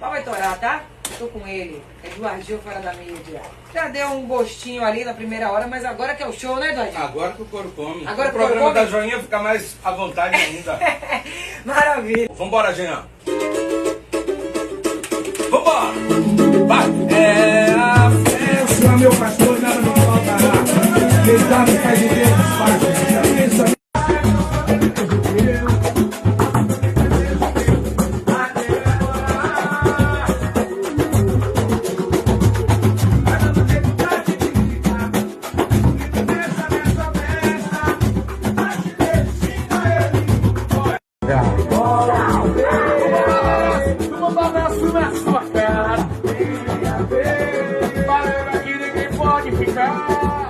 Pau vai torar, tá? Tô com ele, Eduardinho fora da mídia. Já deu um gostinho ali na primeira hora, mas agora que é o show, né, Eduardinho? Agora que o couro come. Agora o que o couro programa come? da Joinha fica mais à vontade ainda. Maravilha. Vambora, Jean. Vambora. Vai. É a festa. Meu pastor, nada me faltará. Quem sabe faz de Deus faz. Um balanço na sua cara. Para aqui ninguém pode ficar.